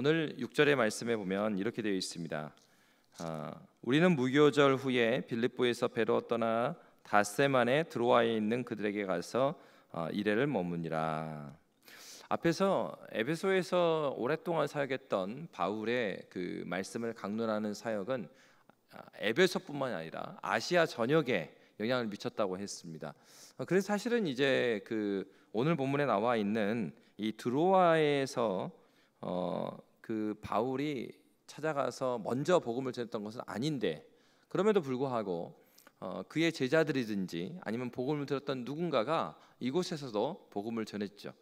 오늘 6절의 말씀에 보면 이렇게 되어 있습니다. 우리는 무교절 후에 빌립보에서 배로 떠나 닷새만에 드로아에 있는 그들에게 가서 이레를 머무니라. 앞에서 에베소에서 오랫동안 사역했던 바울의 그 말씀을 강론하는 사역은 에베소뿐만 아니라 아시아 전역에 영향을 미쳤다고 했습니다. 그래서 사실은 이제 그 오늘 본문에 나와 있는 이 드로아에서 그 바울이 찾아가서 먼저 복음을 전했던 것은 아닌데, 그럼에도 불구하고 그의 제자들이든지 아니면 복음을 들었던 누군가가 이곳에서도 복음을 전했죠.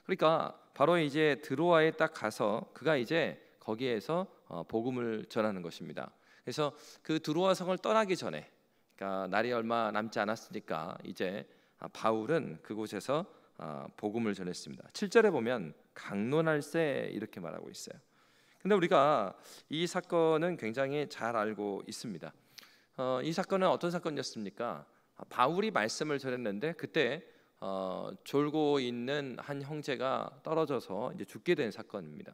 그러니까 바로 이제 드로아에 딱 가서 그가 이제 거기에서 복음을 전하는 것입니다. 그래서 그 드로아 성을 떠나기 전에, 그러니까 날이 얼마 남지 않았으니까 이제 바울은 그곳에서 복음을 전했습니다. 7절에 보면 강론할세 이렇게 말하고 있어요. 근데 우리가 이 사건은 굉장히 잘 알고 있습니다. 이 사건은 어떤 사건이었습니까? 바울이 말씀을 전했는데 그때 졸고 있는 한 형제가 떨어져서 이제 죽게 된 사건입니다.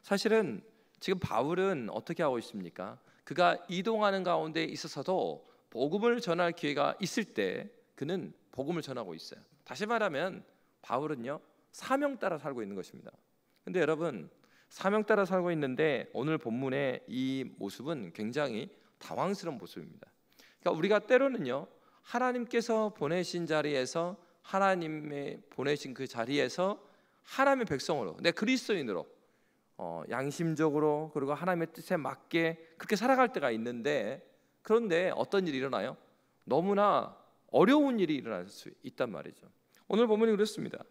사실은 지금 바울은 어떻게 하고 있습니까? 그가 이동하는 가운데 있어서도 복음을 전할 기회가 있을 때 그는 복음을 전하고 있어요. 다시 말하면 바울은요, 사명 따라 살고 있는 것입니다. 근데 여러분, 사명 따라 살고 있는데 오늘 본문의 이 모습은 굉장히 당황스러운 모습입니다. 그러니까 우리가 때로는요, 하나님께서 보내신 자리에서, 하나님의 보내신 그 자리에서 하나님의 백성으로, 내 그리스도인으로 양심적으로 그리고 하나님의 뜻에 맞게 그렇게 살아갈 때가 있는데, 그런데 어떤 일이 일어나요? 너무나 어려운 일이 일어날 수 있단 말이죠. 오늘 본문이 그렇습니다.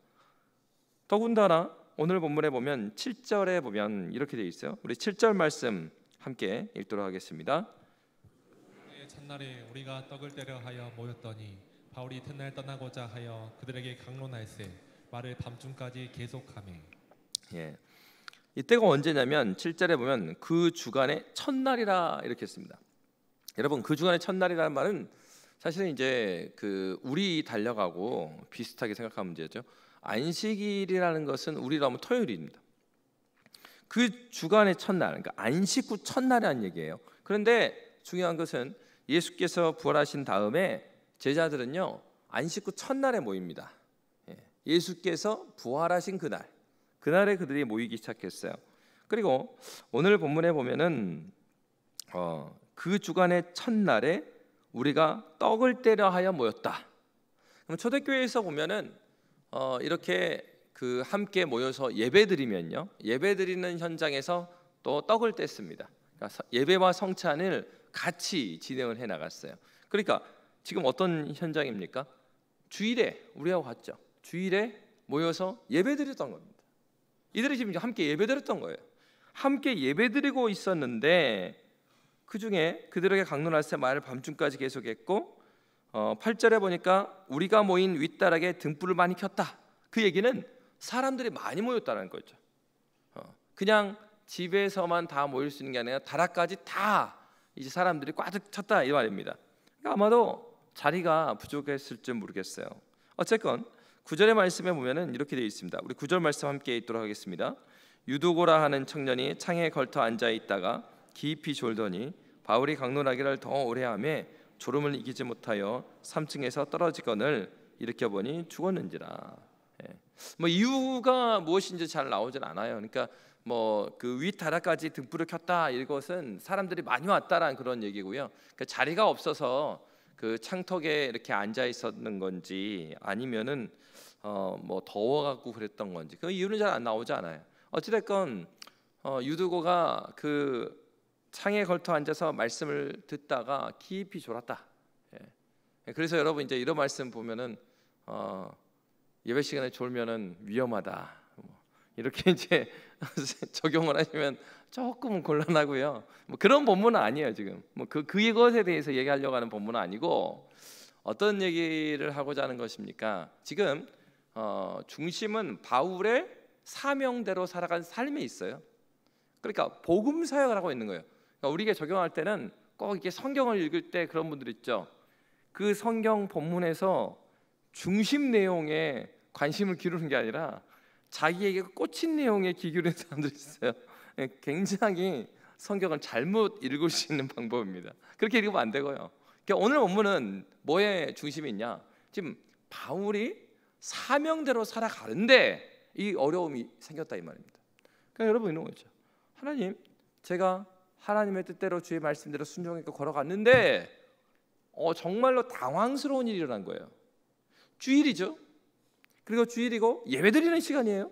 더군다나 오늘 본문에 보면 7절에 보면 이렇게 되어 있어요. 우리 7절 말씀 함께 읽도록 하겠습니다. 첫날에 우리가 떡을 떼려 하여 모였더니 바울이 이튿날 떠나고자 하여 그들에게 강론할세 말을 밤중까지 계속하매. 이때가 언제냐면 7절에 보면 그 주간의 첫날이라 이렇게 했습니다. 여러분, 그 주간의 첫날이라는 말은 사실은 이제 그 우리 달력하고 비슷하게 생각하면 되죠. 안식일이라는 것은 우리로 하면 토요일입니다. 그 주간의 첫날, 그러니까 안식 후 첫날이라는 얘기예요. 그런데 중요한 것은 예수께서 부활하신 다음에 제자들은요, 안식 후 첫날에 모입니다. 예수께서 부활하신 그날에 그들이 모이기 시작했어요. 그리고 오늘 본문에 보면은 그 주간의 첫날에 우리가 떡을 떼려 하여 모였다. 그럼 초대교회에서 보면은 이렇게 그 함께 모여서 예배드리면요, 예배드리는 현장에서 또 떡을 뗐습니다. 그러니까 예배와 성찬을 같이 진행을 해 나갔어요. 그러니까 지금 어떤 현장입니까? 주일에 우리하고 같죠. 주일에 모여서 예배드렸던 겁니다. 이들이 지금 함께 예배드렸던 거예요. 함께 예배드리고 있었는데 그 중에 그들에게 강론할세 말을 밤중까지 계속했고 8절에 보니까 우리가 모인 윗다락에 등불을 많이 켰다. 그 얘기는 사람들이 많이 모였다는 거죠. 그냥 집에서만 다 모일 수 있는 게 아니라 다락까지 다 이제 사람들이 꽉 찼다 이 말입니다. 그러니까 아마도 자리가 부족했을지 모르겠어요. 어쨌건 9절의 말씀에 보면은 이렇게 되어 있습니다. 우리 9절 말씀 함께 읽도록 하겠습니다. 유두고라 하는 청년이 창에 걸터 앉아 있다가 깊이 졸더니 바울이 강론하기를 더 오래 하며 졸음을 이기지 못하여 3층에서 떨어지거늘 일으켜보니 죽었는지라. 뭐 이유가 무엇인지 잘 나오진 않아요. 그러니까 뭐 그 윗다락까지 등불을 켰다, 이것은 사람들이 많이 왔다라는 그런 얘기고요. 그러니까 자리가 없어서 그 창턱에 이렇게 앉아 있었는 건지 아니면은 뭐 더워갖고 그랬던 건지 그 이유는 잘 안 나오지 않아요. 어찌됐건 유두고가 그 창에 걸터 앉아서 말씀을 듣다가 깊이 졸았다. 그래서 여러분 이제 이런 말씀 보면은 예배 시간에 졸면은 위험하다, 이렇게 이제 적용을 하시면 조금은 곤란하고요. 뭐 그런 본문은 아니에요. 지금 뭐 그것에 대해서 얘기하려고 하는 본문은 아니고, 어떤 얘기를 하고자 하는 것입니까? 지금 중심은 바울의 사명대로 살아간 삶에 있어요. 그러니까 복음 사역을 하고 있는 거예요. 그러니까 우리가 적용할 때는 꼭 이렇게 성경을 읽을 때 그런 분들 있죠. 그 성경 본문에서 중심 내용에 관심을 기울이는 게 아니라 자기에게 꽂힌 내용에 귀 기울이는 사람들이 있어요. 굉장히 성경을 잘못 읽을 수 있는 방법입니다. 그렇게 읽으면 안 되고요. 그러니까 오늘 본문은 뭐에 중심이 있냐? 지금 바울이 사명대로 살아가는데 이 어려움이 생겼다 이 말입니다. 그러니까 여러분 이런 거죠. 하나님, 제가 하나님의 뜻대로 주의 말씀대로 순종하고 걸어갔는데 정말로 당황스러운 일이 일어난 거예요. 주일이죠. 그리고 주일이고 예배드리는 시간이에요.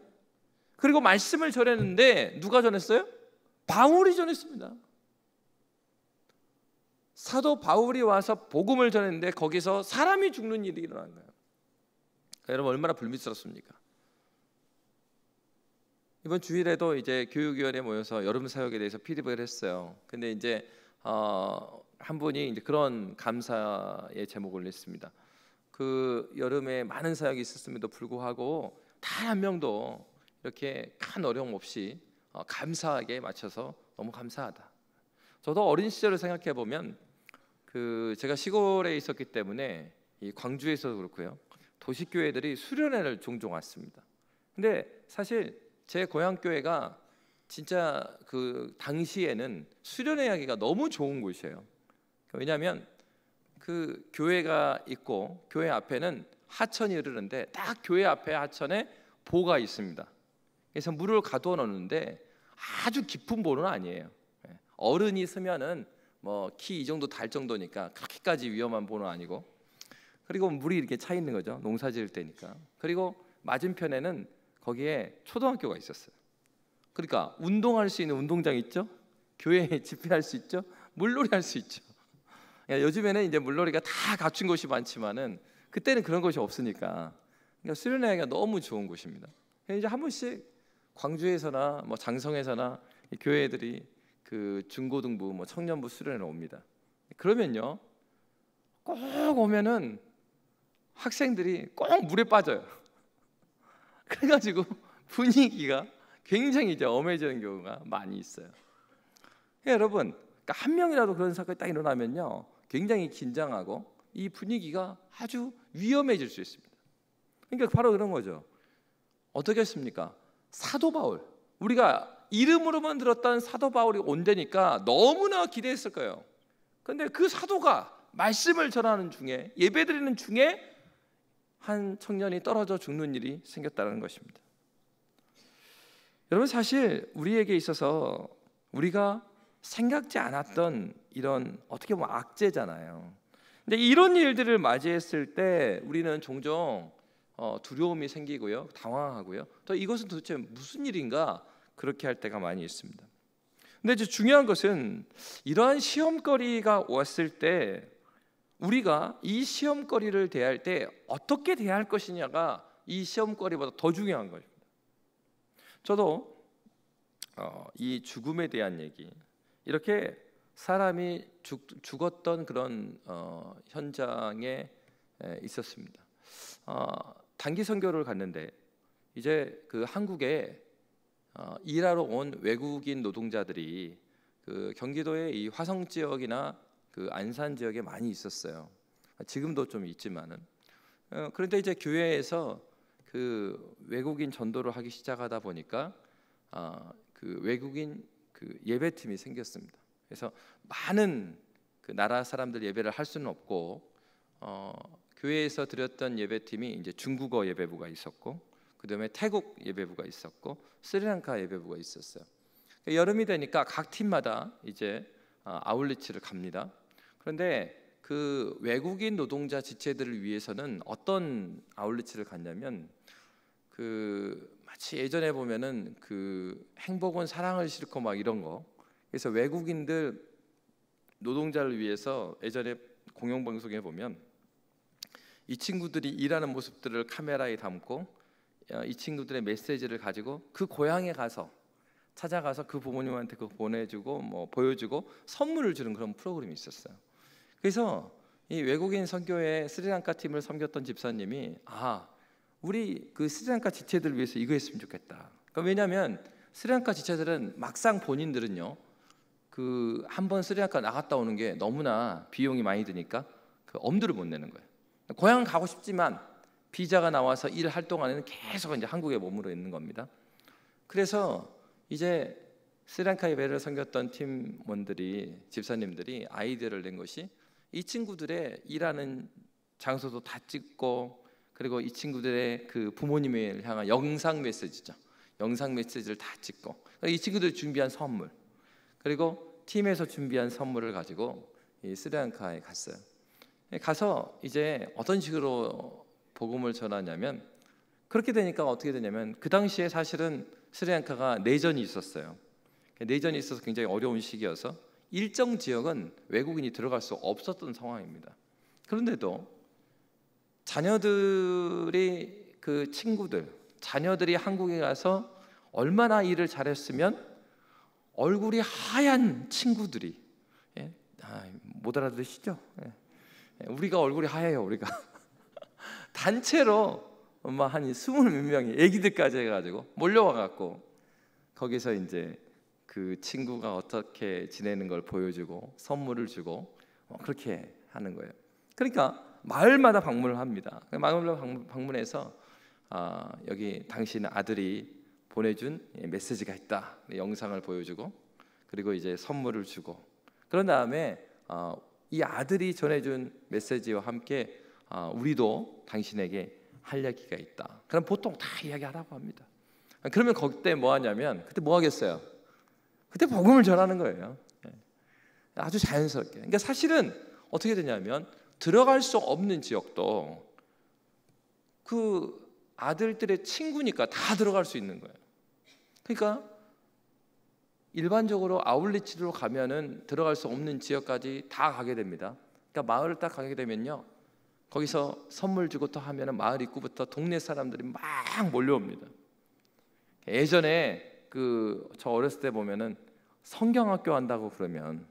그리고 말씀을 전했는데 누가 전했어요? 바울이 전했습니다. 사도 바울이 와서 복음을 전했는데 거기서 사람이 죽는 일이 일어난 거예요. 그러니까 여러분 얼마나 불미스럽습니까? 이번 주일에도 이제 교육위원회 모여서 여름 사역에 대해서 피드백을 했어요. 근데 이제 한 분이 이제 그런 감사의 제목을 냈습니다. 그 여름에 많은 사역이 있었음에도 불구하고 단 한 명도 이렇게 큰 어려움 없이 감사하게 마쳐서 너무 감사하다. 저도 어린 시절을 생각해 보면 제가 시골에 있었기 때문에 이 광주에서도 그렇고요. 도시교회들이 수련회를 종종 왔습니다. 근데 사실 제 고향 교회가 진짜 그 당시에는 수련회 하기가 너무 좋은 곳이에요. 왜냐하면 그 교회가 있고 교회 앞에는 하천이 흐르는데 딱 교회 앞에 하천에 보가 있습니다. 그래서 물을 가두어 놓는데 아주 깊은 보는 아니에요. 어른이 쓰면은 뭐 키 이 정도 달 정도니까 그렇게까지 위험한 보는 아니고, 그리고 물이 이렇게 차 있는 거죠. 농사 지을 때니까. 그리고 맞은편에는 거기에 초등학교가 있었어요. 그러니까 운동할 수 있는 운동장 있죠. 교회에 집회할 수 있죠. 물놀이 할 수 있죠. 요즘에는 이제 물놀이가 다 갖춘 곳이 많지만은 그때는 그런 곳이 없으니까, 그러니까 수련회가 너무 좋은 곳입니다. 이제 한 번씩 광주에서나 뭐 장성에서나 교회들이 그 중고등부 뭐 청년부 수련회 옵니다. 그러면요 꼭 오면은 학생들이 꼭 물에 빠져요. 그래가지고 분위기가 굉장히 이제 엄해지는 경우가 많이 있어요. 여러분, 그러니까 한 명이라도 그런 사건이 딱 일어나면요 굉장히 긴장하고 이 분위기가 아주 위험해질 수 있습니다. 그러니까 바로 그런 거죠. 어떻게 했습니까? 사도 바울, 우리가 이름으로만 들었던 사도 바울이 온다니까 너무나 기대했을 거예요. 그런데 그 사도가 말씀을 전하는 중에, 예배드리는 중에 한 청년이 떨어져 죽는 일이 생겼다는 것입니다. 여러분, 사실 우리에게 있어서 우리가 생각지 않았던 이런 어떻게 보면 악재잖아요. 근데 이런 일들을 맞이했을 때 우리는 종종 두려움이 생기고요, 당황하고요. 또 이것은 도대체 무슨 일인가 그렇게 할 때가 많이 있습니다. 근데 이제 중요한 것은 이러한 시험거리가 왔을 때 우리가 이 시험거리를 대할 때 어떻게 대할 것이냐가 이 시험거리보다 더 중요한 것입니다. 저도 이 죽음에 대한 얘기, 이렇게 사람이 죽었던 그런 현장에 있었습니다. 단기 선교를 갔는데 이제 그 한국에 일하러 온 외국인 노동자들이 그 경기도의 이 화성 지역이나 그 안산 지역에 많이 있었어요. 지금도 좀 있지만은 그런데 이제 교회에서 그 외국인 전도를 하기 시작하다 보니까 그 외국인 그 예배팀이 생겼습니다. 그래서 많은 그 나라 사람들 예배를 할 수는 없고 교회에서 드렸던 예배팀이 이제 중국어 예배부가 있었고, 그다음에 태국 예배부가 있었고, 스리랑카 예배부가 있었어요. 여름이 되니까 각 팀마다 이제 아울리치를 갑니다. 그런데 그 외국인 노동자 지체들을 위해서는 어떤 아울리치를 갔냐면 그 마치 예전에 보면은 그 행복은 사랑을 싣고 막 이런 거. 그래서 외국인들 노동자를 위해서 예전에 공영방송에 보면 이 친구들이 일하는 모습들을 카메라에 담고 이 친구들의 메시지를 가지고 그 고향에 가서 찾아가서 그 부모님한테 그거 보내주고 뭐 보여주고 선물을 주는 그런 프로그램이 있었어요. 그래서 이 외국인 선교회 스리랑카 팀을 섬겼던 집사님이 우리 그 스리랑카 지체들을 위해서 이거 했으면 좋겠다. 그러니까 왜냐하면 스리랑카 지체들은 막상 본인들은요 그 한번 스리랑카 나갔다 오는 게 너무나 비용이 많이 드니까 그 엄두를 못 내는 거예요. 고향 가고 싶지만 비자가 나와서 일할 동안에는 계속 이제 한국에 머물러 있는 겁니다. 그래서 이제 스리랑카에 배를 섬겼던 팀원들이, 집사님들이 아이디어를 낸 것이 이 친구들의 일하는 장소도 다 찍고, 그리고 이 친구들의 그 부모님을 향한 영상 메시지죠. 영상 메시지를 다 찍고, 이 친구들이 준비한 선물, 그리고 팀에서 준비한 선물을 가지고 이 스리랑카에 갔어요. 가서 이제 어떤 식으로 복음을 전하냐면, 그렇게 되니까 어떻게 되냐면, 그 당시에 사실은 스리랑카가 내전이 있었어요. 내전이 있어서 굉장히 어려운 시기여서 일정 지역은 외국인이 들어갈 수 없었던 상황입니다. 그런데도 자녀들이, 그 친구들, 자녀들이 한국에 가서 얼마나 일을 잘했으면 얼굴이 하얀 친구들이, 못 알아들으시죠? 우리가 얼굴이 하얘요. 우리가 단체로 한 20몇 명이, 애기들까지 해가지고 몰려와갖고 거기서 이제 그 친구가 어떻게 지내는 걸 보여주고 선물을 주고 그렇게 하는 거예요. 그러니까 마을마다 방문을 합니다. 마을마다 방문해서 여기 당신 아들이 보내준 메시지가 있다, 영상을 보여주고, 그리고 이제 선물을 주고, 그런 다음에 이 아들이 전해준 메시지와 함께 우리도 당신에게 할 얘기가 있다. 그럼 보통 다 이야기하라고 합니다. 그러면 그때 뭐 하냐면, 그때 뭐 하겠어요? 그때 복음을 전하는 거예요. 아주 자연스럽게. 그러니까 사실은 어떻게 되냐면, 들어갈 수 없는 지역도 그 아들들의 친구니까 다 들어갈 수 있는 거예요. 그러니까 일반적으로 아울리치로 가면은 들어갈 수 없는 지역까지 다 가게 됩니다. 그러니까 마을을 딱 가게 되면요, 거기서 선물 주고 또 하면은 마을 입구부터 동네 사람들이 막 몰려옵니다. 예전에 저 어렸을 때 보면은 성경학교 한다고 그러면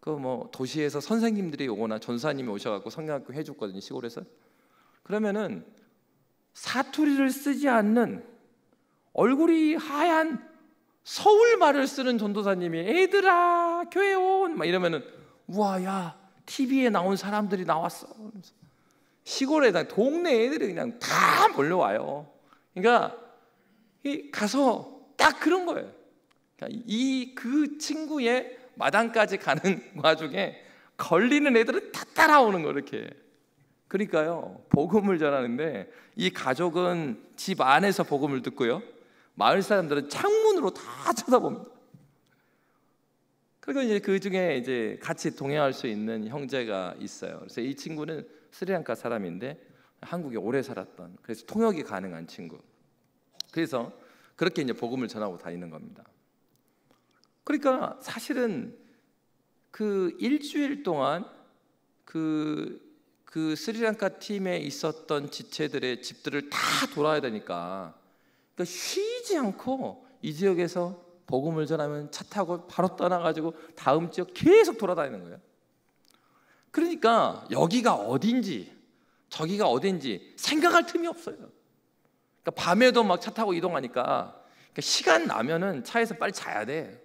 뭐 도시에서 선생님들이 오거나 전사님이 오셔갖고 성경학교 해줬거든요, 시골에서. 그러면은 사투리를 쓰지 않는 얼굴이 하얀 서울 말을 쓰는 전도사님이 애들아 교회 온 막 이러면은, 우와, 야, TV에 나온 사람들이 나왔어. 시골에 동네 애들이 그냥 다 몰려와요. 그러니까 가서 딱 그런 거예요. 그러니까 그 친구의 마당까지 가는 와중에 걸리는 애들은 다 따라오는 거, 이렇게. 그러니까요, 복음을 전하는데 이 가족은 집 안에서 복음을 듣고요, 마을 사람들은 창문으로 다 쳐다봅니다. 그리고 이제 그 중에 이제 같이 동행할 수 있는 형제가 있어요. 그래서 이 친구는 스리랑카 사람인데 한국에 오래 살았던, 그래서 통역이 가능한 친구. 그래서 그렇게 이제 복음을 전하고 다니는 겁니다. 그러니까 사실은 그 일주일 동안 그 스리랑카 팀에 있었던 지체들의 집들을 다 돌아야 되니까, 그러니까 쉬지 않고 이 지역에서 복음을 전하면 차 타고 바로 떠나가지고 다음 지역 계속 돌아다니는 거예요. 그러니까 여기가 어딘지 저기가 어딘지 생각할 틈이 없어요. 그러니까 밤에도 막 차 타고 이동하니까, 그러니까 시간 나면은 차에서 빨리 자야 돼.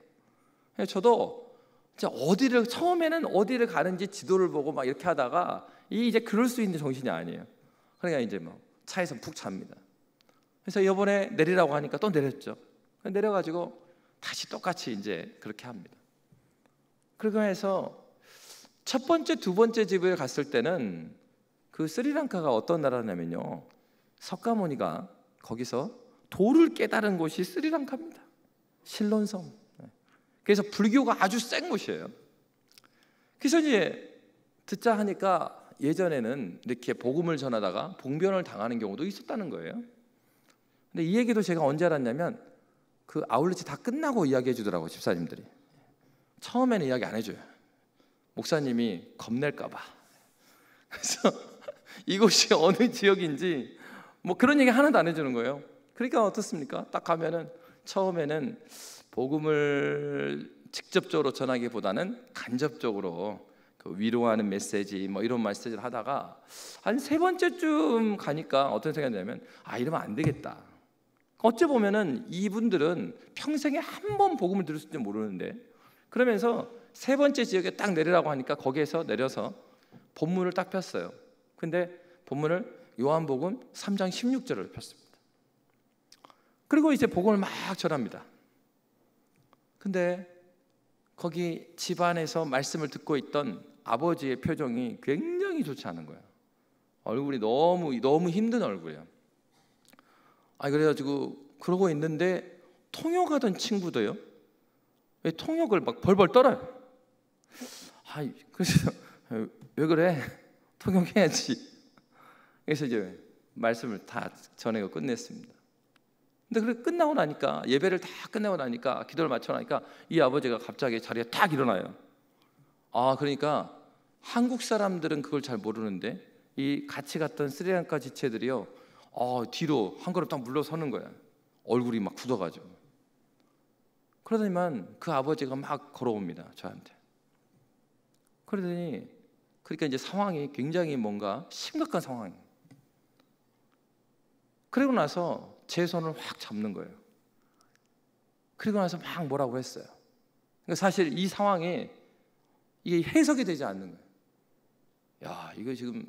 저도 처음에는 어디를 가는지 지도를 보고 막 이렇게 하다가 이제 그럴 수 있는 정신이 아니에요. 그러니까 이제 뭐 차에서 푹 잡니다. 그래서 이번에 내리라고 하니까 또 내렸죠. 내려가지고 다시 똑같이 이제 그렇게 합니다. 그러고 해서 첫 번째, 두 번째 집을 갔을 때는 그 스리랑카가 어떤 나라냐면요, 석가모니가 거기서 도를 깨달은 곳이 스리랑카입니다. 실론섬. 그래서 불교가 아주 센 곳이에요. 그래서 이제 듣자 하니까 예전에는 이렇게 복음을 전하다가 봉변을 당하는 경우도 있었다는 거예요. 근데 이 얘기도 제가 언제 알았냐면, 그 아울렛이 다 끝나고 이야기해 주더라고요, 집사님들이. 처음에는 이야기 안 해줘요. 목사님이 겁낼까 봐. 그래서 이곳이 어느 지역인지 뭐 그런 얘기 하나도 안 해주는 거예요. 그러니까 어떻습니까? 딱 가면은 처음에는 복음을 직접적으로 전하기보다는 간접적으로 그 위로하는 메시지 뭐 이런 메시지를 하다가 한 세 번째쯤 가니까 어떤 생각이 나냐면, 이러면 안 되겠다. 어찌 보면은 이분들은 평생에 한 번 복음을 들었을지 모르는데, 그러면서 세 번째 지역에 딱 내리라고 하니까 거기에서 내려서 본문을 딱 폈어요. 근데 본문을 요한복음 3장 16절을 폈습니다. 그리고 이제 복음을 막 전합니다. 근데 거기 집안에서 말씀을 듣고 있던 아버지의 표정이 굉장히 좋지 않은 거예요. 얼굴이 너무 힘든 얼굴이에요. 그래가지고 그러고 있는데 통역하던 친구도요, 왜 통역을 막 벌벌 떨어요. 그래서 왜 그래? 통역해야지. 그래서 이제 말씀을 다 전하고 끝냈습니다. 근데 그래 끝나고 나니까, 예배를 다 끝내고 나니까, 기도를 마쳐 나니까 이 아버지가 갑자기 자리에 딱 일어나요. 그러니까 한국 사람들은 그걸 잘 모르는데 이 같이 갔던 스리랑카 지체들이요, 뒤로 한 걸음 딱 물러서는 거야. 얼굴이 막 굳어가지고. 그러더니만 그 아버지가 막 걸어옵니다, 저한테. 그러니까 이제 상황이 굉장히 뭔가 심각한 상황이에요. 그리고 나서 제 손을 확 잡는 거예요. 그리고 나서 막 뭐라고 했어요. 그러니까 사실 이 상황에 이게 해석이 되지 않는 거예요. 이거 지금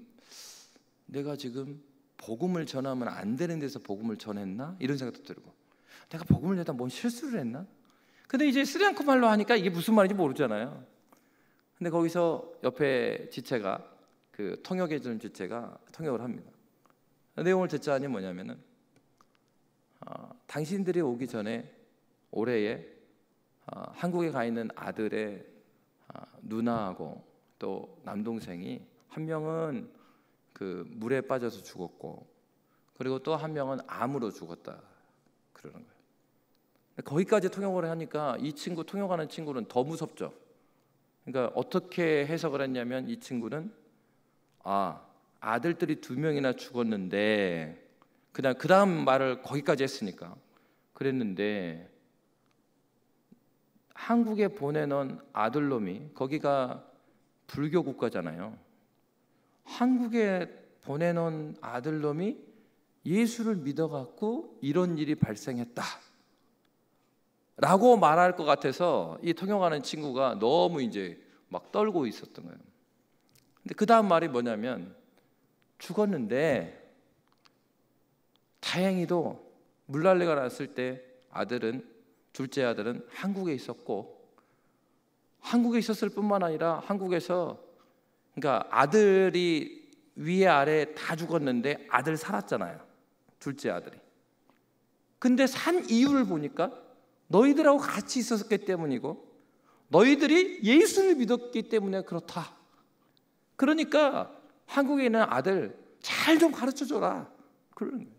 내가 지금 복음을 전하면 안 되는 데서 복음을 전했나? 이런 생각도 들고, 내가 복음을 전하다 뭔 실수를 했나? 근데 이제 스리랑카 말로 하니까 이게 무슨 말인지 모르잖아요. 근데 거기서 옆에 지체가, 그 통역해 주는 지체가 통역을 합니다. 내용을 듣자니 뭐냐면은, 당신들이 오기 전에 올해에 한국에 가 있는 아들의 누나하고 또 남동생이 한 명은 그 물에 빠져서 죽었고, 그리고 또 한 명은 암으로 죽었다 그러는 거예요. 거기까지 통역을 하니까 이 친구, 통역하는 친구는 더 무섭죠. 그러니까 어떻게 해석을 했냐면, 이 친구는 아들들이 2명이나 죽었는데, 그냥 그 다음 말을 거기까지 했으니까 그랬는데, 한국에 보내놓은 아들놈이, 거기가 불교 국가잖아요. 한국에 보내놓은 아들놈이 예수를 믿어갖고 이런 일이 발생했다 라고 말할 것 같아서 이 통역하는 친구가 너무 이제 막 떨고 있었던 거예요. 근데 그 다음 말이 뭐냐면, 죽었는데 다행히도 물난리가 났을 때 둘째 아들은 한국에 있었고, 한국에 있었을 뿐만 아니라 한국에서, 그러니까 아들이 위에 아래 다 죽었는데 아들 살았잖아요, 둘째 아들이. 근데 산 이유를 보니까 너희들하고 같이 있었기 때문이고, 너희들이 예수를 믿었기 때문에 그렇다. 그러니까 한국에 있는 아들 잘 좀 가르쳐줘라, 그러는 거예요.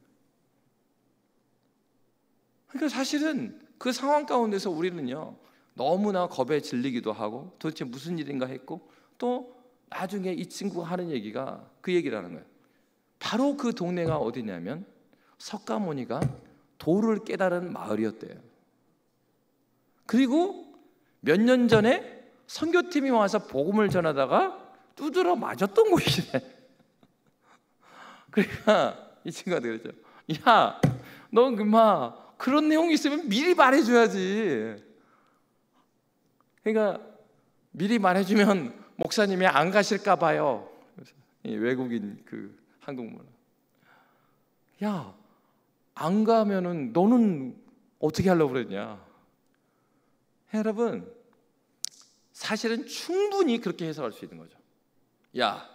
그러니까 사실은 그 상황 가운데서 우리는요, 너무나 겁에 질리기도 하고 도대체 무슨 일인가 했고, 또 나중에 이 친구가 하는 얘기가 그 얘기라는 거예요. 바로 그 동네가 어디냐면 석가모니가 도를 깨달은 마을이었대요. 그리고 몇 년 전에 선교팀이 와서 복음을 전하다가 두드러 맞았던 곳이래. 그러니까 이 친구가 그랬죠. 야, 너 그런 내용이 있으면 미리 말해줘야지. 그러니까 미리 말해주면 목사님이 안 가실까 봐요. 외국인 그 한국말. 야, 안 가면은 너는 어떻게 하려고 그랬냐. 여러분, 사실은 충분히 그렇게 해석할 수 있는 거죠. 야,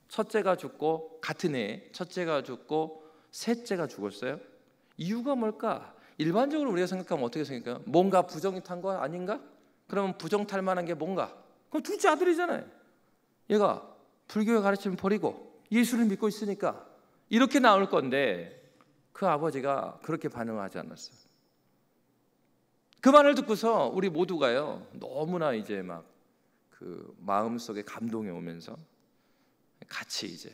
첫째가 죽고, 같은 해에 첫째가 죽고 셋째가 죽었어요. 이유가 뭘까? 일반적으로 우리가 생각하면 어떻게 생각해요? 뭔가 부정이 탄 거 아닌가? 그러면 부정 탈 만한 게 뭔가? 그럼 둘째 아들이잖아요. 얘가 불교의 가르침을 버리고 예수를 믿고 있으니까 이렇게 나올 건데, 그 아버지가 그렇게 반응하지 않았어요. 그 말을 듣고서 우리 모두가요, 너무나 이제 막 그 마음속에 감동이 오면서 같이 이제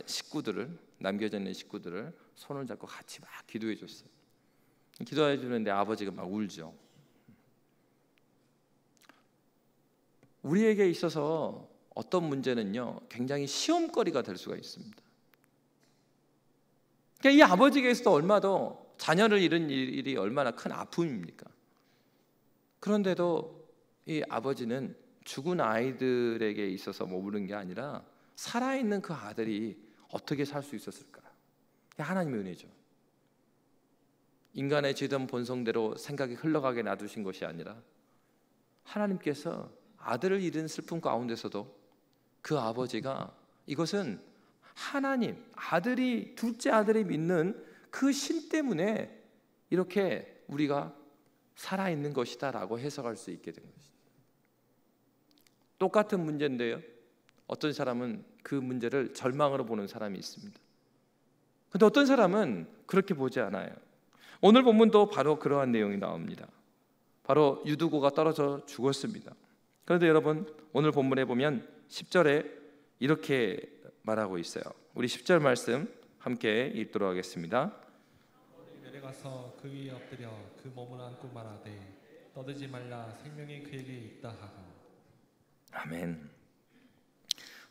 식구들을, 남겨져 있는 식구들을 손을 잡고 같이 막 기도해 줬어요. 기도해 주는데 아버지가 막 울죠. 우리에게 있어서 어떤 문제는요, 굉장히 시험거리가 될 수가 있습니다. 그러니까 이 아버지에게서도 얼마도 자녀를 잃은 일이 얼마나 큰 아픔입니까? 그런데도 이 아버지는 죽은 아이들에게 있어서 머무른 게 아니라 살아있는 그 아들이 어떻게 살 수 있었을까? 하나님의 은혜죠. 인간의 죄된 본성대로 생각이 흘러가게 놔두신 것이 아니라 하나님께서 아들을 잃은 슬픔 가운데서도 그 아버지가 이것은 하나님, 둘째 아들이 믿는 그 신 때문에 이렇게 우리가 살아있는 것이다 라고 해석할 수 있게 된 것이죠. 똑같은 문제인데요, 어떤 사람은 그 문제를 절망으로 보는 사람이 있습니다. 그런데 어떤 사람은 그렇게 보지 않아요. 오늘 본문도 바로 그러한 내용이 나옵니다. 바로 유두고가 떨어져 죽었습니다. 그런데 여러분, 오늘 본문에 보면 10절에 이렇게 말하고 있어요. 우리 10절 말씀 함께 읽도록 하겠습니다. 내려가서 그 위에 엎드려 그 몸을 안고 말하되 떠들지 말라, 생명이 그에게 있다 하고. 아멘.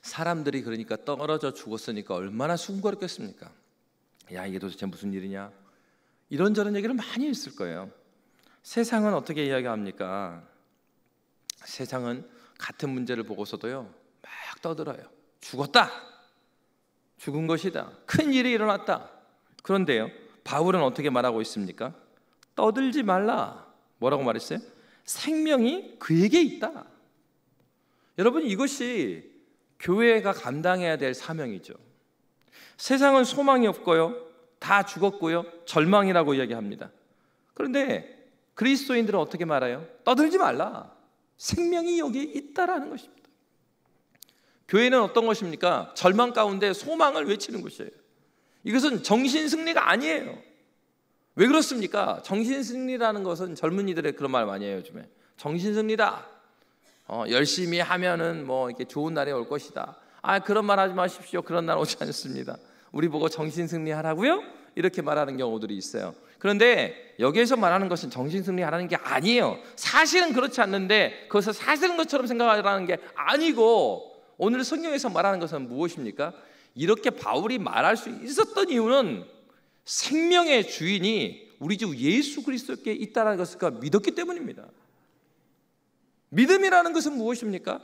사람들이 그러니까 떨어져 죽었으니까 얼마나 수군거렸겠습니까? 야, 이게 도대체 무슨 일이냐? 이런저런 얘기를 많이 했을 거예요. 세상은 어떻게 이야기합니까? 세상은 같은 문제를 보고서도요, 막 떠들어요. 죽었다, 죽은 것이다, 큰 일이 일어났다. 그런데요, 바울은 어떻게 말하고 있습니까? 떠들지 말라. 뭐라고 말했어요? 생명이 그에게 있다. 여러분, 이것이 교회가 감당해야 될 사명이죠. 세상은 소망이 없고요, 다 죽었고요, 절망이라고 이야기합니다. 그런데 그리스도인들은 어떻게 말해요? 떠들지 말라, 생명이 여기 있다라는 것입니다. 교회는 어떤 것입니까? 절망 가운데 소망을 외치는 것이에요. 이것은 정신승리가 아니에요. 왜 그렇습니까? 정신승리라는 것은 젊은이들의 그런 말 많이 해요, 요즘에. 정신승리다. 열심히 하면은 뭐 이렇게 좋은 날이 올 것이다. 그런 말 하지 마십시오. 그런 날 오지 않습니다. 우리 보고 정신승리 하라고요? 이렇게 말하는 경우들이 있어요. 그런데 여기에서 말하는 것은 정신승리 하라는 게 아니에요. 사실은 그렇지 않는데 그것을 사실인 것처럼 생각하라는 게 아니고, 오늘 성경에서 말하는 것은 무엇입니까? 이렇게 바울이 말할 수 있었던 이유는 생명의 주인이 우리 주 예수 그리스도께 있다는 것을 믿었기 때문입니다. 믿음이라는 것은 무엇입니까?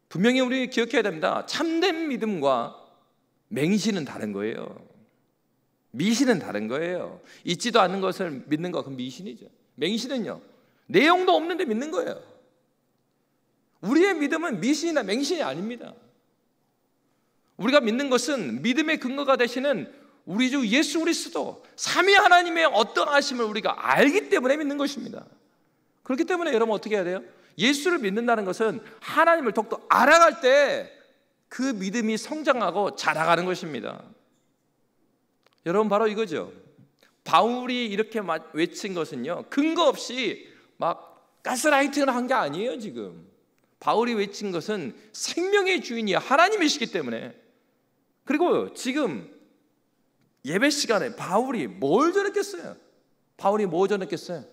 분명히 우리 기억해야 됩니다. 참된 믿음과 맹신은 다른 거예요. 미신은 다른 거예요. 있지도 않은 것을 믿는 거, 그건 미신이죠. 맹신은요, 내용도 없는데 믿는 거예요. 우리의 믿음은 미신이나 맹신이 아닙니다. 우리가 믿는 것은 믿음의 근거가 되시는 우리 주 예수 그리스도, 삼위 하나님의 어떠하심을 우리가 알기 때문에 믿는 것입니다. 그렇기 때문에 여러분 어떻게 해야 돼요? 예수를 믿는다는 것은 하나님을 더욱더 알아갈 때 그 믿음이 성장하고 자라가는 것입니다. 여러분, 바로 이거죠. 바울이 이렇게 외친 것은요, 근거 없이 막 가스라이팅을 한 게 아니에요. 지금 바울이 외친 것은 생명의 주인이 하나님이시기 때문에. 그리고 지금 예배 시간에 바울이 뭘 전했겠어요? 바울이 뭐 전했겠어요?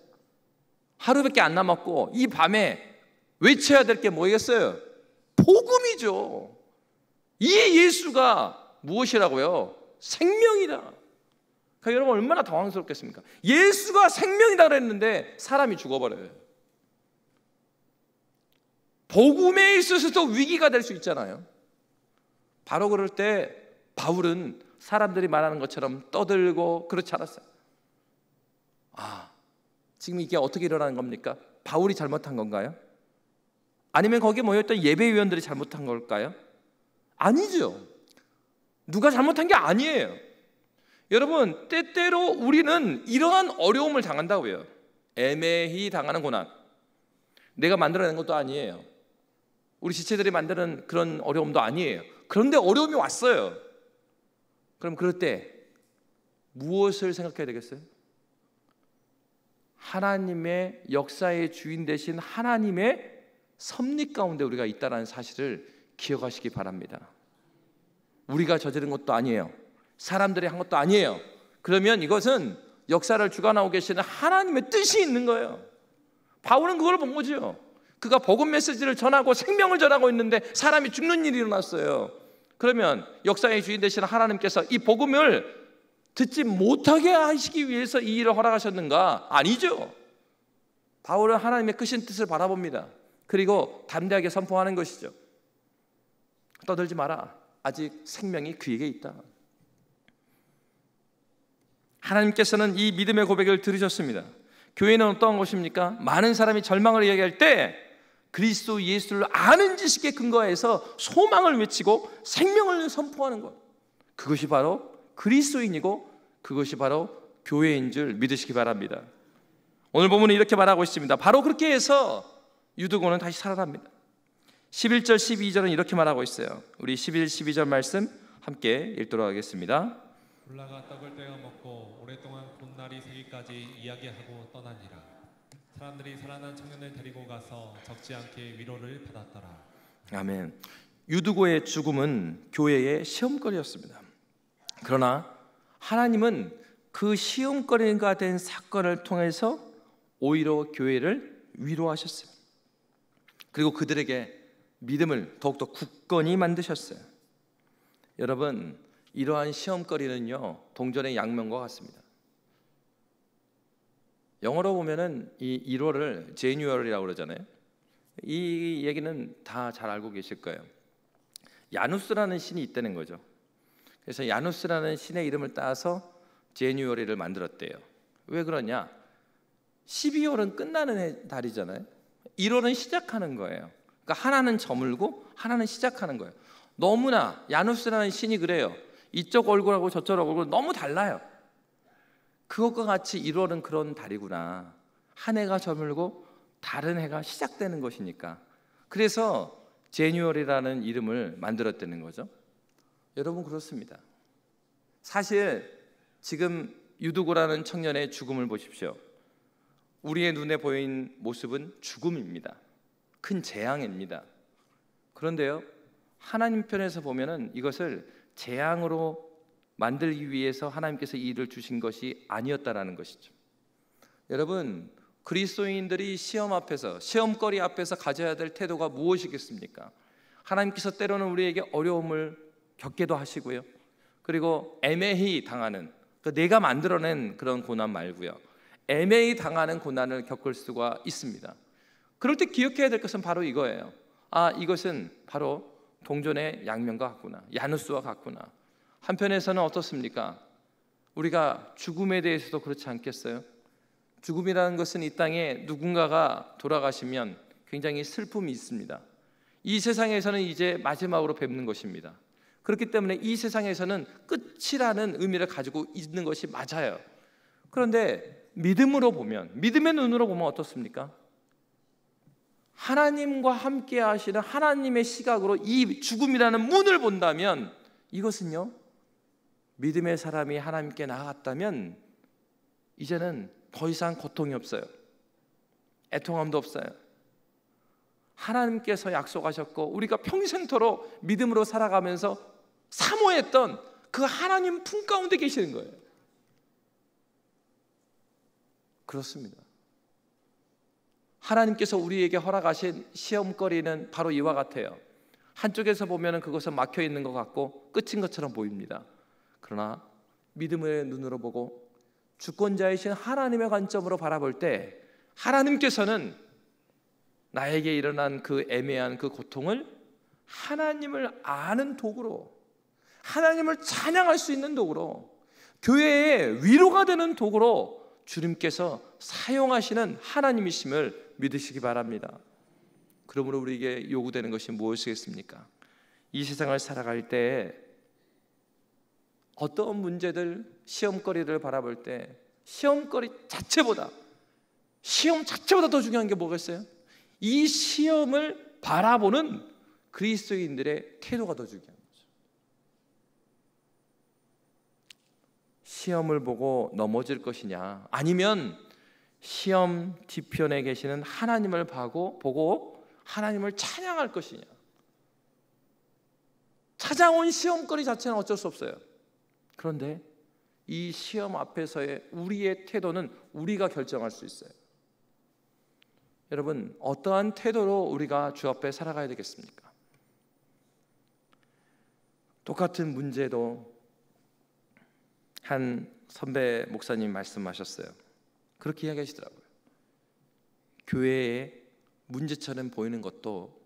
하루밖에 안 남았고 이 밤에 외쳐야 될 게 뭐겠어요? 복음이죠. 이 예수가 무엇이라고요? 생명이다. 그러니까 여러분 얼마나 당황스럽겠습니까? 예수가 생명이다 그랬는데 사람이 죽어버려요. 복음에 있어서도 위기가 될 수 있잖아요. 바로 그럴 때 바울은 사람들이 말하는 것처럼 떠들고 그렇지 않았어요. 지금 이게 어떻게 일어나는 겁니까? 바울이 잘못한 건가요? 아니면 거기에 모였던 예배위원들이 잘못한 걸까요? 아니죠. 누가 잘못한 게 아니에요. 여러분, 때때로 우리는 이러한 어려움을 당한다고요. 애매히 당하는 고난. 내가 만들어낸 것도 아니에요. 우리 지체들이 만드는 그런 어려움도 아니에요. 그런데 어려움이 왔어요. 그럼 그럴 때 무엇을 생각해야 되겠어요? 하나님의 역사의 주인 되신 하나님의 섭리 가운데 우리가 있다는 사실을 기억하시기 바랍니다. 우리가 저지른 것도 아니에요. 사람들이 한 것도 아니에요. 그러면 이것은 역사를 주관하고 계시는 하나님의 뜻이 있는 거예요. 바울은 그걸 본 거죠. 그가 복음 메시지를 전하고 생명을 전하고 있는데 사람이 죽는 일이 일어났어요. 그러면 역사의 주인 되시는 하나님께서 이 복음을 듣지 못하게 하시기 위해서 이 일을 허락하셨는가? 아니죠. 바울은 하나님의 크신 뜻을 바라봅니다. 그리고 담대하게 선포하는 것이죠. 떠들지 마라. 아직 생명이 그에게 있다. 하나님께서는 이 믿음의 고백을 들으셨습니다. 교회는 어떠한 것입니까? 많은 사람이 절망을 이야기할 때 그리스도 예수를 아는 지식에 근거해서 소망을 외치고 생명을 선포하는 것, 그것이 바로 그리스도인이고 그것이 바로 교회인 줄 믿으시기 바랍니다. 오늘 본문은 이렇게 말하고 있습니다. 바로 그렇게 해서 유두고는 다시 살아납니다. 11절 12절은 이렇게 말하고 있어요. 우리 11, 12절 말씀 함께 읽도록 하겠습니다. 올라가 떡을 떼어 먹고 오랫동안 봄날이 새기까지 이야기하고 떠나니라. 사람들이 살아난 청년을 데리고 가서 적지 않게 위로를 받았더라. 아멘. 유두고의 죽음은 교회의 시험거리였습니다. 그러나 하나님은 그 시험거리가 된 사건을 통해서 오히려 교회를 위로하셨어요. 그리고 그들에게 믿음을 더욱더 굳건히 만드셨어요. 여러분, 이러한 시험거리는요, 동전의 양면과 같습니다. 영어로 보면은 이 1월을 제뉴얼이라고 그러잖아요. 이 얘기는 다 잘 알고 계실 거예요. 야누스라는 신이 있다는 거죠. 그래서 야누스라는 신의 이름을 따서 제뉴얼이를 만들었대요. 왜 그러냐? 12월은 끝나는 달이잖아요. 1월은 시작하는 거예요. 그러니까 하나는 저물고 하나는 시작하는 거예요. 너무나 야누스라는 신이 그래요. 이쪽 얼굴하고 저쪽 얼굴 너무 달라요. 그것과 같이 1월은 그런 달이구나. 한 해가 저물고 다른 해가 시작되는 것이니까. 그래서 제뉴얼이라는 이름을 만들었다는 거죠. 여러분, 그렇습니다. 사실 지금 유두고라는 청년의 죽음을 보십시오. 우리의 눈에 보인 모습은 죽음입니다. 큰 재앙입니다. 그런데요, 하나님 편에서 보면은 이것을 재앙으로 만들기 위해서 하나님께서 이 일을 주신 것이 아니었다라는 것이죠. 여러분, 그리스도인들이 시험 앞에서, 시험거리 앞에서 가져야 될 태도가 무엇이겠습니까? 하나님께서 때로는 우리에게 어려움을 겪게도 하시고요. 그리고 애매히 당하는, 내가 만들어낸 그런 고난 말고요, 애매히 당하는 고난을 겪을 수가 있습니다. 그럴 때 기억해야 될 것은 바로 이거예요. 아, 이것은 바로 동전의 양면과 같구나, 야누스와 같구나. 한편에서는 어떻습니까? 우리가 죽음에 대해서도 그렇지 않겠어요? 죽음이라는 것은 이 땅에 누군가가 돌아가시면 굉장히 슬픔이 있습니다. 이 세상에서는 이제 마지막으로 뵙는 것입니다. 그렇기 때문에 이 세상에서는 끝이라는 의미를 가지고 있는 것이 맞아요. 그런데 믿음으로 보면, 믿음의 눈으로 보면 어떻습니까? 하나님과 함께 하시는 하나님의 시각으로 이 죽음이라는 문을 본다면, 이것은요, 믿음의 사람이 하나님께 나아갔다면 이제는 더 이상 고통이 없어요. 애통함도 없어요. 하나님께서 약속하셨고 우리가 평생토록 믿음으로 살아가면서 사모했던 그 하나님 품 가운데 계시는 거예요. 그렇습니다. 하나님께서 우리에게 허락하신 시험거리는 바로 이와 같아요. 한쪽에서 보면 그것은 막혀 있는 것 같고 끝인 것처럼 보입니다. 그러나 믿음의 눈으로 보고 주권자이신 하나님의 관점으로 바라볼 때 하나님께서는 나에게 일어난 그 애매한 그 고통을 하나님을 아는 도구로, 하나님을 찬양할 수 있는 도구로, 교회의 위로가 되는 도구로 주님께서 사용하시는 하나님이심을 믿으시기 바랍니다. 그러므로 우리에게 요구되는 것이 무엇이겠습니까? 이 세상을 살아갈 때 어떤 문제들, 시험거리를 바라볼 때 시험거리 자체보다, 시험 자체보다 더 중요한 게 뭐겠어요? 이 시험을 바라보는 그리스도인들의 태도가 더 중요한 거죠. 시험을 보고 넘어질 것이냐, 아니면 시험 뒤편에 계시는 하나님을 보고 하나님을 찬양할 것이냐. 찾아온 시험거리 자체는 어쩔 수 없어요. 그런데 이 시험 앞에서의 우리의 태도는 우리가 결정할 수 있어요. 여러분, 어떠한 태도로 우리가 주 앞에 살아가야 되겠습니까? 똑같은 문제도 한 선배 목사님 말씀하셨어요. 그렇게 이야기하시더라고요. 교회에 문제처럼 보이는 것도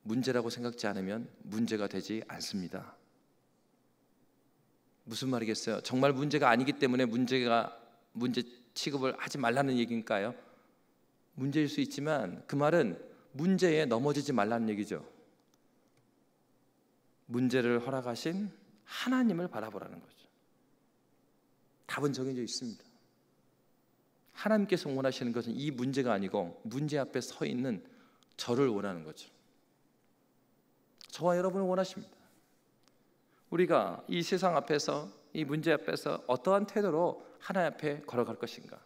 문제라고 생각지 않으면 문제가 되지 않습니다. 무슨 말이겠어요? 정말 문제가 아니기 때문에 문제 취급을 하지 말라는 얘기인가요? 문제일 수 있지만 그 말은 문제에 넘어지지 말라는 얘기죠. 문제를 허락하신 하나님을 바라보라는 거죠. 답은 정해져 있습니다. 하나님께서 원하시는 것은 이 문제가 아니고 문제 앞에 서 있는 저를 원하는 거죠. 저와 여러분을 원하십니다. 우리가 이 세상 앞에서, 이 문제 앞에서 어떠한 태도로 하나님 앞에 걸어갈 것인가,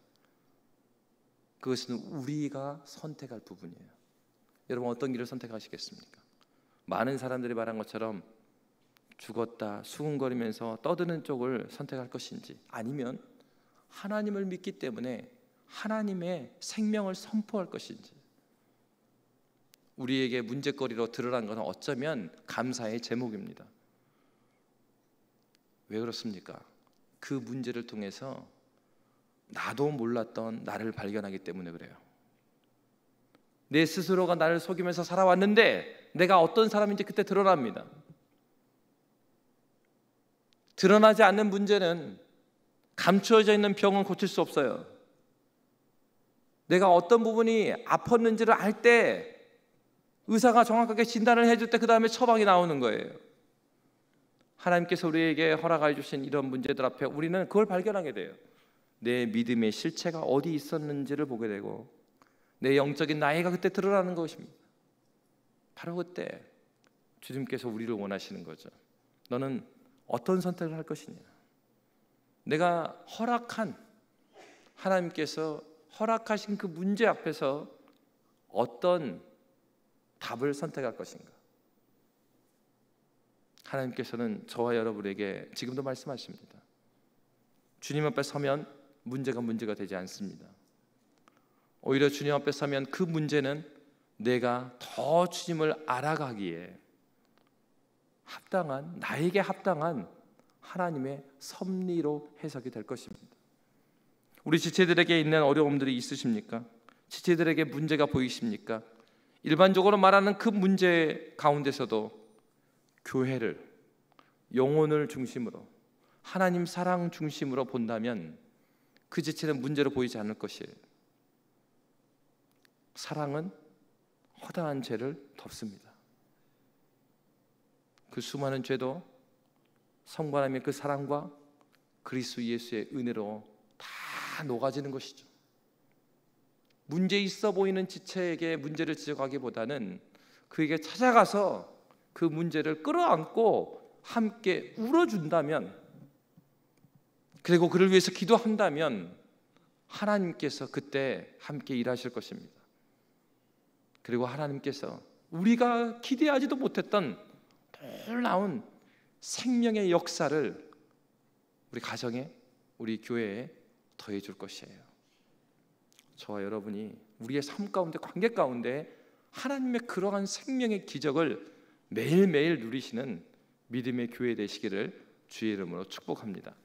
그것은 우리가 선택할 부분이에요. 여러분, 어떤 길을 선택하시겠습니까? 많은 사람들이 말한 것처럼 죽었다 수군거리면서 떠드는 쪽을 선택할 것인지, 아니면 하나님을 믿기 때문에 하나님의 생명을 선포할 것인지. 우리에게 문제거리로 드러난 것은 어쩌면 감사의 제목입니다. 왜 그렇습니까? 그 문제를 통해서 나도 몰랐던 나를 발견하기 때문에 그래요. 내 스스로가 나를 속이면서 살아왔는데 내가 어떤 사람인지 그때 드러납니다. 드러나지 않는 문제는, 감추어져 있는 병은 고칠 수 없어요. 내가 어떤 부분이 아팠는지를 알 때, 의사가 정확하게 진단을 해줄 때 그 다음에 처방이 나오는 거예요. 하나님께서 우리에게 허락해 주신 이런 문제들 앞에 우리는 그걸 발견하게 돼요. 내 믿음의 실체가 어디 있었는지를 보게 되고 내 영적인 나이가 그때 드러나는 것입니다. 바로 그때 주님께서 우리를 원하시는 거죠. 너는 어떤 선택을 할 것이냐? 내가 허락한, 하나님께서 허락하신 그 문제 앞에서 어떤 답을 선택할 것인가? 하나님께서는 저와 여러분에게 지금도 말씀하십니다. 주님 앞에 서면 문제가 되지 않습니다. 오히려 주님 앞에 서면 그 문제는 내가 더 주님을 알아가기에 합당한, 나에게 합당한 하나님의 섭리로 해석이 될 것입니다. 우리 지체들에게 있는 어려움들이 있으십니까? 지체들에게 문제가 보이십니까? 일반적으로 말하는 그 문제 가운데서도 교회를, 영혼을 중심으로, 하나님 사랑 중심으로 본다면 그 지체는 문제로 보이지 않을 것이에요. 사랑은 허다한 죄를 덮습니다. 그 수많은 죄도 성부 하나님의 그 사랑과 그리스도 예수의 은혜로 다 녹아지는 것이죠. 문제 있어 보이는 지체에게 문제를 지적하기보다는 그에게 찾아가서 그 문제를 끌어안고 함께 울어준다면, 그리고 그를 위해서 기도한다면 하나님께서 그때 함께 일하실 것입니다. 그리고 하나님께서 우리가 기대하지도 못했던 놀라운 생명의 역사를 우리 가정에, 우리 교회에 더해 줄 것이에요. 저와 여러분이 우리의 삶 가운데, 관계 가운데 하나님의 그러한 생명의 기적을 매일매일 누리시는 믿음의 교회 되시기를 주의 이름으로 축복합니다.